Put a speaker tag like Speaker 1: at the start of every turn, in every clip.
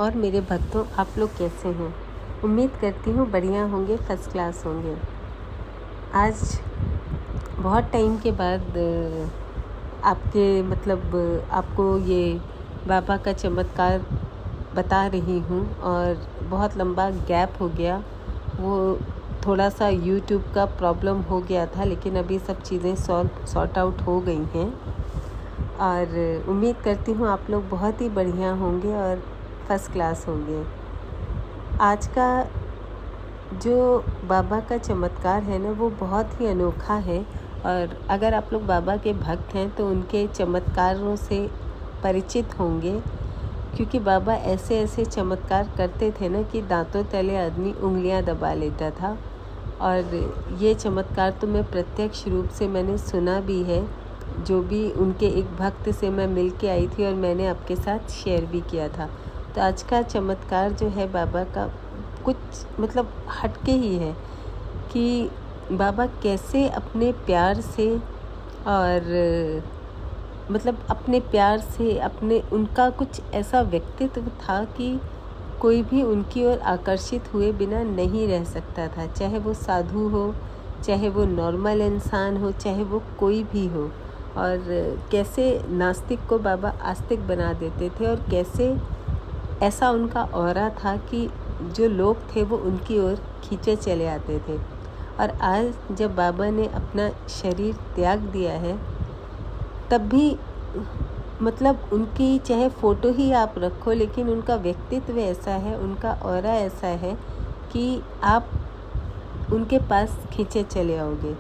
Speaker 1: और मेरे भक्तों, आप लोग कैसे हैं? उम्मीद करती हूँ बढ़िया होंगे, फर्स्ट क्लास होंगे। आज बहुत टाइम के बाद आपको ये बाबा का चमत्कार बता रही हूँ और बहुत लंबा गैप हो गया। वो थोड़ा सा यूट्यूब का प्रॉब्लम हो गया था, लेकिन अभी सब चीज़ें सॉर्ट आउट हो गई हैं और उम्मीद करती हूँ आप लोग बहुत ही बढ़िया होंगे और फर्स्ट क्लास होंगे। आज का जो बाबा का चमत्कार है ना, वो बहुत ही अनोखा है और अगर आप लोग बाबा के भक्त हैं तो उनके चमत्कारों से परिचित होंगे, क्योंकि बाबा ऐसे ऐसे चमत्कार करते थे ना कि दांतों तले आदमी उंगलियां दबा लेता था। और ये चमत्कार तो मैं प्रत्यक्ष रूप से मैंने सुना भी है, जो भी उनके एक भक्त से मैं मिल के आई थी और मैंने आपके साथ शेयर भी किया था। तो आज का चमत्कार जो है बाबा का कुछ हटके ही है कि बाबा कैसे अपने प्यार से और उनका कुछ ऐसा व्यक्तित्व था कि कोई भी उनकी ओर आकर्षित हुए बिना नहीं रह सकता था, चाहे वो साधु हो, चाहे वो नॉर्मल इंसान हो, चाहे वो कोई भी हो। और कैसे नास्तिक को बाबा आस्तिक बना देते थे और कैसे ऐसा उनका ऑरा था कि जो लोग थे वो उनकी ओर खींचे चले आते थे। और आज जब बाबा ने अपना शरीर त्याग दिया है, तब भी उनकी चाहे फ़ोटो ही आप रखो, लेकिन उनका व्यक्तित्व ऐसा है, उनका ऑरा ऐसा है कि आप उनके पास खींचे चले आओगे।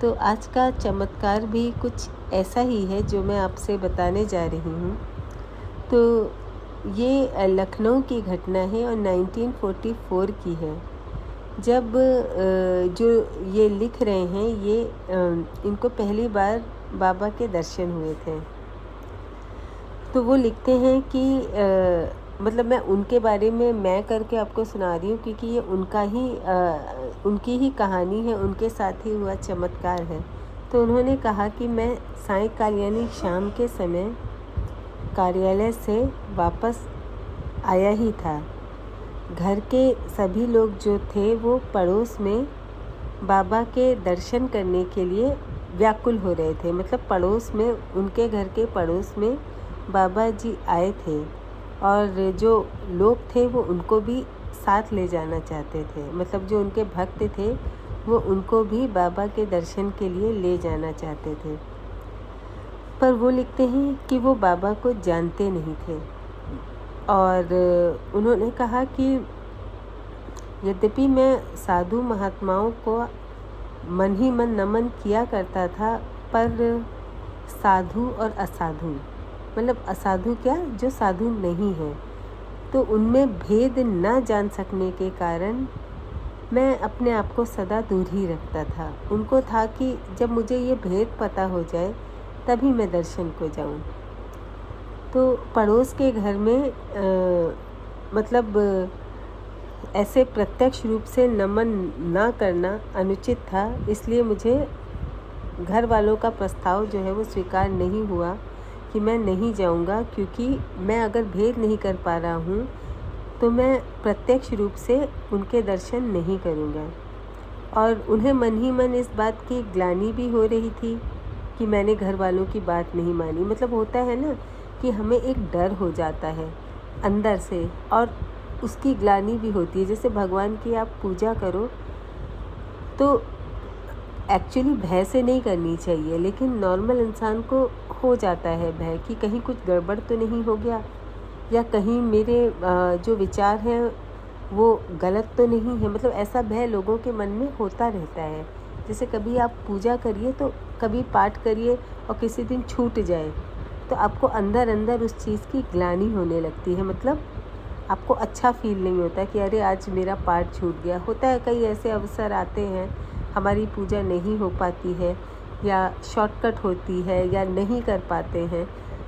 Speaker 1: तो आज का चमत्कार भी कुछ ऐसा ही है जो मैं आपसे बताने जा रही हूँ। तो ये लखनऊ की घटना है और 1944 की है। जब जो ये लिख रहे हैं, ये इनको पहली बार बाबा के दर्शन हुए थे। तो वो लिखते हैं कि मैं उनके बारे में मैं करके आपको सुना रही हूँ, क्योंकि ये उनकी ही कहानी है, उनके साथ ही हुआ चमत्कार है। तो उन्होंने कहा कि मैं सायंकाल यानी शाम के समय कार्यालय से वापस आया ही था। घर के सभी लोग जो थे वो पड़ोस में बाबा के दर्शन करने के लिए व्याकुल हो रहे थे। पड़ोस में, उनके घर के पड़ोस में बाबा जी आए थे और जो लोग थे वो उनको भी साथ ले जाना चाहते थे। जो उनके भक्त थे वो उनको भी बाबा के दर्शन के लिए ले जाना चाहते थे। पर वो लिखते हैं कि वो बाबा को जानते नहीं थे। और उन्होंने कहा कि यद्यपि मैं साधु महात्माओं को मन ही मन नमन किया करता था, पर साधु और असाधु, असाधु क्या, जो साधु नहीं है, तो उनमें भेद न जान सकने के कारण मैं अपने आप को सदा दूर ही रखता था। उनको था कि जब मुझे ये भेद पता हो जाए तभी मैं दर्शन को जाऊं। तो पड़ोस के घर में ऐसे प्रत्यक्ष रूप से नमन ना करना अनुचित था, इसलिए मुझे घर वालों का प्रस्ताव जो है वो स्वीकार नहीं हुआ कि मैं नहीं जाऊंगा, क्योंकि मैं अगर भेद नहीं कर पा रहा हूँ तो मैं प्रत्यक्ष रूप से उनके दर्शन नहीं करूँगा। और उन्हें मन ही मन इस बात की ग्लानि भी हो रही थी कि मैंने घर वालों की बात नहीं मानी। होता है ना कि हमें एक डर हो जाता है अंदर से और उसकी ग्लानि भी होती है। जैसे भगवान की आप पूजा करो तो एक्चुअली भय से नहीं करनी चाहिए, लेकिन नॉर्मल इंसान को हो जाता है भय कि कहीं कुछ गड़बड़ तो नहीं हो गया, या कहीं मेरे जो विचार हैं वो गलत तो नहीं है। ऐसा भय लोगों के मन में होता रहता है। जैसे कभी आप पूजा करिए, तो कभी पाठ करिए और किसी दिन छूट जाए तो आपको अंदर अंदर उस चीज़ की ग्लानि होने लगती है। आपको अच्छा फील नहीं होता कि अरे आज मेरा पाठ छूट गया। होता है, कई ऐसे अवसर आते हैं, हमारी पूजा नहीं हो पाती है या शॉर्टकट होती है या नहीं कर पाते हैं,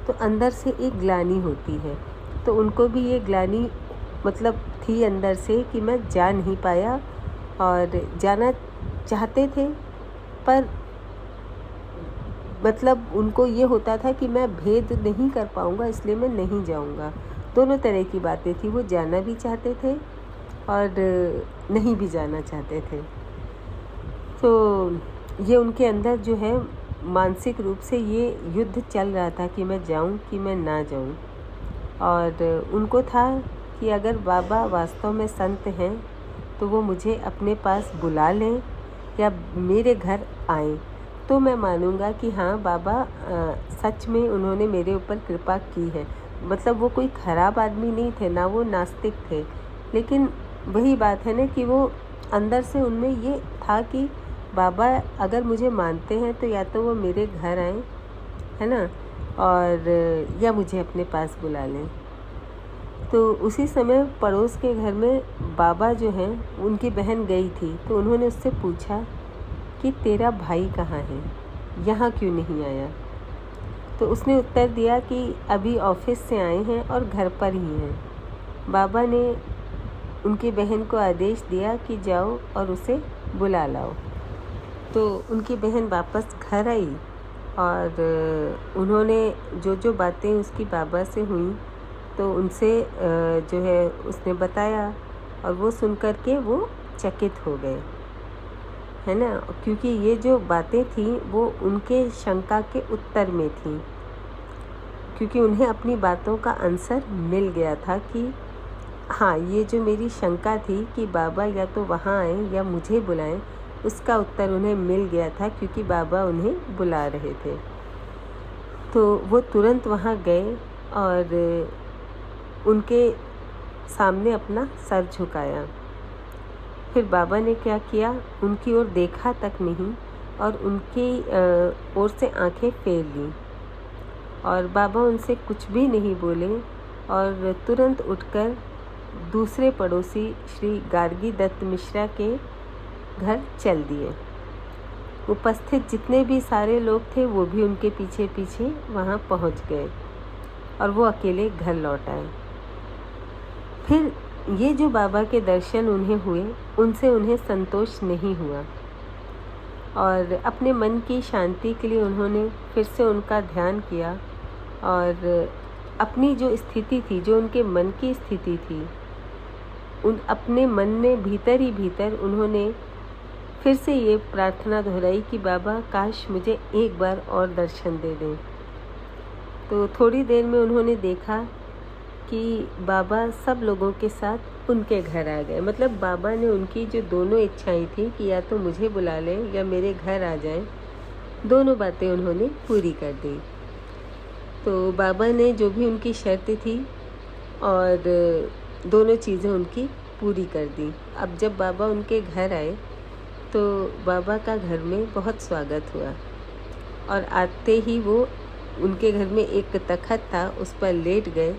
Speaker 1: तो अंदर से एक ग्लानि होती है। तो उनको भी ये ग्लानि थी अंदर से कि मैं जा नहीं पाया, और जाना चाहते थे पर उनको ये होता था कि मैं भेद नहीं कर पाऊँगा, इसलिए मैं नहीं जाऊँगा। दोनों तरह की बातें थी। वो जाना भी चाहते थे और नहीं भी जाना चाहते थे। तो ये उनके अंदर जो है मानसिक रूप से ये युद्ध चल रहा था कि मैं जाऊं कि मैं ना जाऊं। और उनको था कि अगर बाबा वास्तव में संत हैं तो वो मुझे अपने पास बुला लें या मेरे घर आएं, तो मैं मानूंगा कि हाँ बाबा सच में उन्होंने मेरे ऊपर कृपा की है। मतलब वो कोई ख़राब आदमी नहीं थे, ना वो नास्तिक थे, लेकिन वही बात है ना कि वो अंदर से उनमें ये था कि बाबा अगर मुझे मानते हैं तो या तो वो मेरे घर आएँ, है ना, और या मुझे अपने पास बुला लें। तो उसी समय पड़ोस के घर में बाबा जो हैं उनकी बहन गई थी, तो उन्होंने उससे पूछा कि तेरा भाई कहाँ है, यहाँ क्यों नहीं आया। तो उसने उत्तर दिया कि अभी ऑफिस से आए हैं और घर पर ही हैं। बाबा ने उनकी बहन को आदेश दिया कि जाओ और उसे बुला लाओ। तो उनकी बहन वापस घर आई और उन्होंने जो बातें उसकी बाबा से हुई तो उनसे जो है उसने बताया, और वो सुन कर के वो चकित हो गए, है ना, क्योंकि ये जो बातें थी वो उनके शंका के उत्तर में थी, क्योंकि उन्हें अपनी बातों का आंसर मिल गया था कि हाँ ये जो मेरी शंका थी कि बाबा या तो वहाँ आए या मुझे बुलाएं, उसका उत्तर उन्हें मिल गया था क्योंकि बाबा उन्हें बुला रहे थे। तो वो तुरंत वहाँ गए और उनके सामने अपना सर झुकाया। फिर बाबा ने क्या किया, उनकी ओर देखा तक नहीं और उनकी ओर से आंखें फेर लीं, और बाबा उनसे कुछ भी नहीं बोले और तुरंत उठकर दूसरे पड़ोसी श्री गार्गी दत्त मिश्रा के घर चल दिए। उपस्थित जितने भी सारे लोग थे वो भी उनके पीछे पीछे वहाँ पहुँच गए और वो अकेले घर लौट आए। फिर ये जो बाबा के दर्शन उन्हें हुए उनसे उन्हें संतोष नहीं हुआ और अपने मन की शांति के लिए उन्होंने फिर से उनका ध्यान किया और अपनी जो स्थिति थी, जो उनके मन की स्थिति थी, उन अपने मन में भीतर ही भीतर उन्होंने फिर से ये प्रार्थना दोहराई कि बाबा काश मुझे एक बार और दर्शन दे दें। तो थोड़ी देर में उन्होंने देखा कि बाबा सब लोगों के साथ उनके घर आ गए। मतलब बाबा ने उनकी जो दोनों इच्छाएं थी कि या तो मुझे बुला लें या मेरे घर आ जाएं, दोनों बातें उन्होंने पूरी कर दी। तो बाबा ने जो भी उनकी शर्त थी और दोनों चीज़ें उनकी पूरी कर दी। अब जब बाबा उनके घर आए तो बाबा का घर में बहुत स्वागत हुआ और आते ही वो उनके घर में एक तखत था, उस पर लेट गए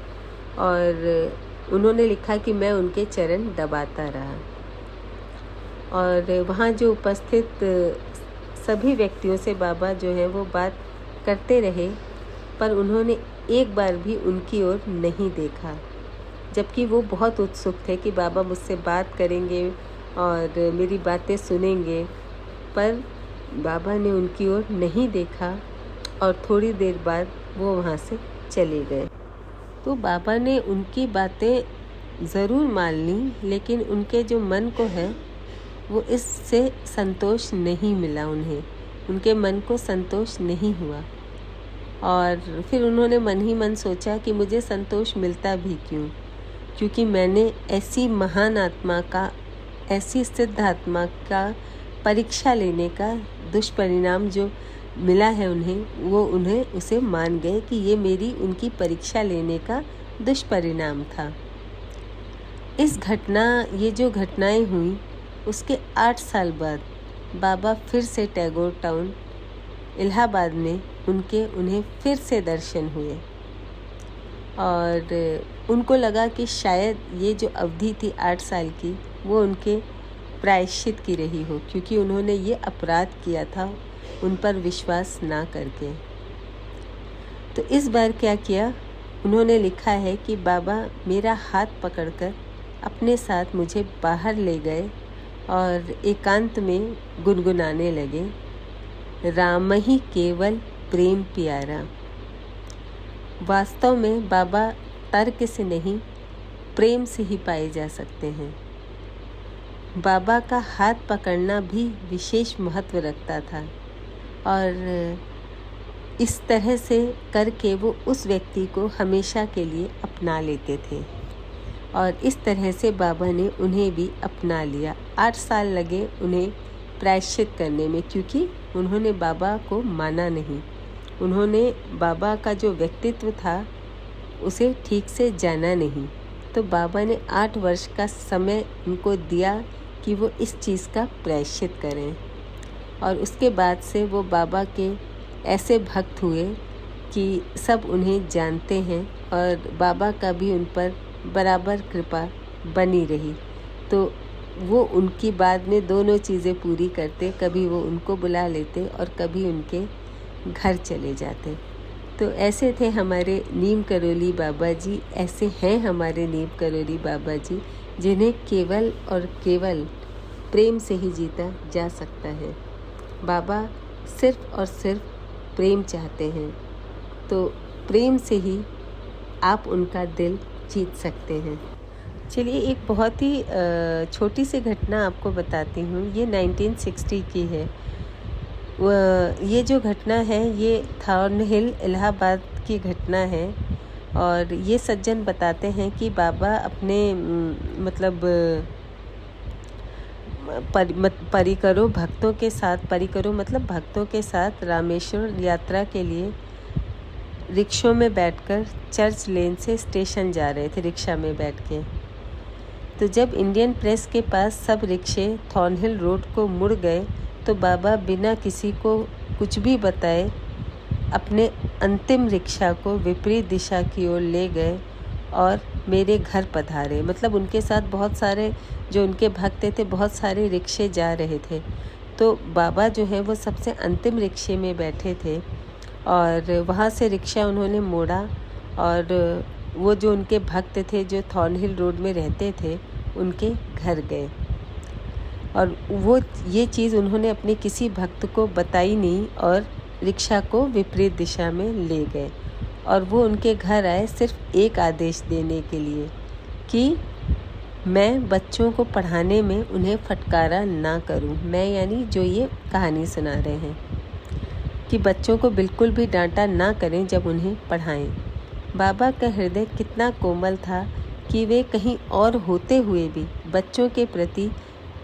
Speaker 1: और उन्होंने लिखा कि मैं उनके चरण दबाता रहा। और वहाँ जो उपस्थित सभी व्यक्तियों से बाबा जो है वो बात करते रहे, पर उन्होंने एक बार भी उनकी ओर नहीं देखा, जबकि वो बहुत उत्सुक थे कि बाबा मुझसे बात करेंगे और मेरी बातें सुनेंगे। पर बाबा ने उनकी ओर नहीं देखा और थोड़ी देर बाद वो वहाँ से चले गए। तो बाबा ने उनकी बातें ज़रूर मान ली, लेकिन उनके जो मन को है वो इससे संतोष नहीं मिला, उनके मन को संतोष नहीं हुआ। और फिर उन्होंने मन ही मन सोचा कि मुझे संतोष मिलता भी क्यों, क्योंकि मैंने ऐसी महान आत्मा का, ऐसी सिद्ध आत्मा का परीक्षा लेने का दुष्परिणाम जो मिला है उन्हें उसे मान गए कि ये मेरी उनकी परीक्षा लेने का दुष्परिणाम था। ये जो घटनाएं हुई उसके 8 साल बाद बाबा फिर से टैगोर टाउन इलाहाबाद में उन्हें फिर से दर्शन हुए और उनको लगा कि शायद ये जो अवधि थी 8 साल की वो उनके प्रायश्चित की रही हो, क्योंकि उन्होंने ये अपराध किया था उन पर विश्वास ना करके। तो इस बार क्या किया, उन्होंने लिखा है कि बाबा मेरा हाथ पकड़कर अपने साथ मुझे बाहर ले गए और एकांत में गुनगुनाने लगे, राम ही केवल प्रेम प्यारा। वास्तव में बाबा तर्क से नहीं, प्रेम से ही पाए जा सकते हैं। बाबा का हाथ पकड़ना भी विशेष महत्व रखता था और इस तरह से करके वो उस व्यक्ति को हमेशा के लिए अपना लेते थे और इस तरह से बाबा ने उन्हें भी अपना लिया। 8 साल लगे उन्हें प्रायश्चित करने में, क्योंकि उन्होंने बाबा को माना नहीं। उन्होंने बाबा का जो व्यक्तित्व था उसे ठीक से जाना नहीं। तो बाबा ने 8 वर्ष का समय उनको दिया कि वो इस चीज़ का प्रायश्चित करें और उसके बाद से वो बाबा के ऐसे भक्त हुए कि सब उन्हें जानते हैं और बाबा का भी उन पर बराबर कृपा बनी रही। तो वो उनकी बाद में दोनों चीज़ें पूरी करते, कभी वो उनको बुला लेते और कभी उनके घर चले जाते। तो ऐसे थे हमारे नीम करोली बाबा जी, ऐसे हैं हमारे नीम करोली बाबा जी जिन्हें केवल और केवल प्रेम से ही जीता जा सकता है। बाबा सिर्फ और सिर्फ प्रेम चाहते हैं, तो प्रेम से ही आप उनका दिल जीत सकते हैं। चलिए एक बहुत ही छोटी सी घटना आपको बताती हूँ। ये 1960 की है। ये जो घटना है ये थॉर्नहिल इलाहाबाद की घटना है और ये सज्जन बताते हैं कि बाबा अपने परिकरों भक्तों के साथ रामेश्वर यात्रा के लिए रिक्शों में बैठकर चर्च लेन से स्टेशन जा रहे थे, रिक्शा में बैठ के। तो जब इंडियन प्रेस के पास सब रिक्शे थॉर्नहिल रोड को मुड़ गए तो बाबा बिना किसी को कुछ भी बताए अपने अंतिम रिक्शा को विपरीत दिशा की ओर ले गए और मेरे घर पधारे। मतलब उनके साथ बहुत सारे जो उनके भक्त थे, बहुत सारे रिक्शे जा रहे थे। तो बाबा जो है वो सबसे अंतिम रिक्शे में बैठे थे और वहाँ से रिक्शा उन्होंने मोड़ा और वो जो उनके भक्त थे जो थॉर्नहिल रोड में रहते थे उनके घर गए और वो ये चीज़ उन्होंने अपने किसी भक्त को बताई नहीं और रिक्शा को विपरीत दिशा में ले गए और वो उनके घर आए सिर्फ एक आदेश देने के लिए कि मैं बच्चों को पढ़ाने में उन्हें फटकारा ना करूं। मैं यानी जो ये कहानी सुना रहे हैं कि बच्चों को बिल्कुल भी डांटा ना करें जब उन्हें पढ़ाएं। बाबा का हृदय कितना कोमल था कि वे कहीं और होते हुए भी बच्चों के प्रति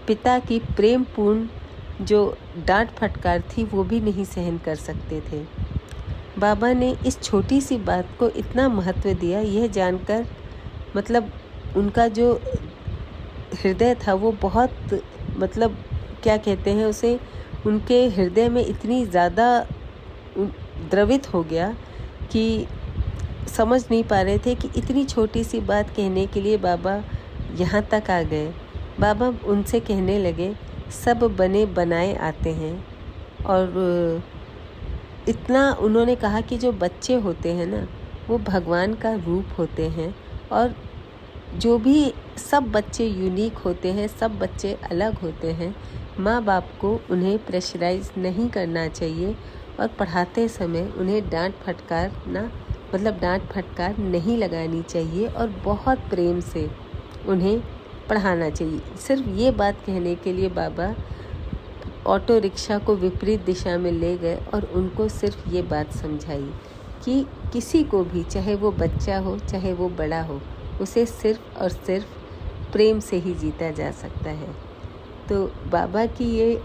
Speaker 1: पिता की प्रेमपूर्ण जो डांट फटकार थी वो भी नहीं सहन कर सकते थे। बाबा ने इस छोटी सी बात को इतना महत्व दिया, यह जानकर मतलब उनका जो हृदय था वो बहुत क्या कहते हैं उसे, उनके हृदय में इतनी ज़्यादा द्रवित हो गया कि समझ नहीं पा रहे थे कि इतनी छोटी सी बात कहने के लिए बाबा यहाँ तक आ गए। बाबा उनसे कहने लगे, सब बने बनाए आते हैं। और इतना उन्होंने कहा कि जो बच्चे होते हैं ना वो भगवान का रूप होते हैं और जो भी सब बच्चे यूनिक होते हैं, सब बच्चे अलग होते हैं। माँ बाप को उन्हें प्रेशराइज नहीं करना चाहिए और पढ़ाते समय उन्हें डांट फटकार नहीं लगानी चाहिए और बहुत प्रेम से उन्हें पढ़ाना चाहिए। सिर्फ ये बात कहने के लिए बाबा ऑटो रिक्शा को विपरीत दिशा में ले गए और उनको सिर्फ ये बात समझाई कि किसी को भी, चाहे वो बच्चा हो चाहे वो बड़ा हो, उसे सिर्फ और सिर्फ प्रेम से ही जीता जा सकता है। तो बाबा की ये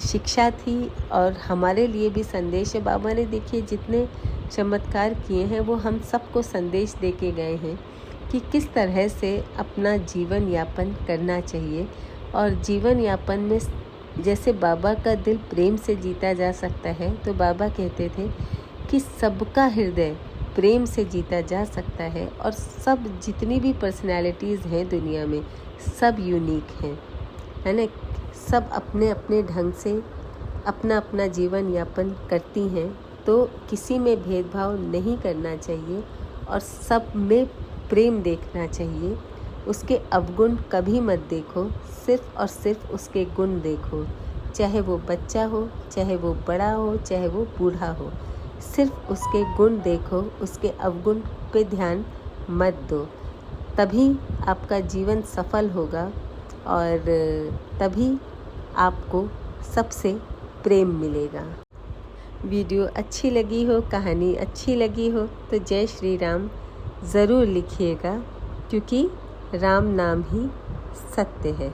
Speaker 1: शिक्षा थी और हमारे लिए भी संदेश है। बाबा ने देखिए जितने चमत्कार किए हैं वो हम सबको संदेश दे के गए हैं कि किस तरह से अपना जीवन यापन करना चाहिए। और जीवन यापन में जैसे बाबा का दिल प्रेम से जीता जा सकता है, तो बाबा कहते थे कि सबका हृदय प्रेम से जीता जा सकता है और सब जितनी भी पर्सनैलिटीज़ हैं दुनिया में सब यूनिक हैं, है ना। सब अपने अपने ढंग से अपना अपना जीवन यापन करती हैं, तो किसी में भेदभाव नहीं करना चाहिए और सब में प्रेम देखना चाहिए। उसके अवगुण कभी मत देखो, सिर्फ और सिर्फ उसके गुण देखो। चाहे वो बच्चा हो, चाहे वो बड़ा हो, चाहे वो बूढ़ा हो, सिर्फ उसके गुण देखो, उसके अवगुण पे ध्यान मत दो, तभी आपका जीवन सफल होगा और तभी आपको सबसे प्रेम मिलेगा। वीडियो अच्छी लगी हो, कहानी अच्छी लगी हो तो जय श्री राम ज़रूर लिखिएगा, क्योंकि राम नाम ही सत्य है।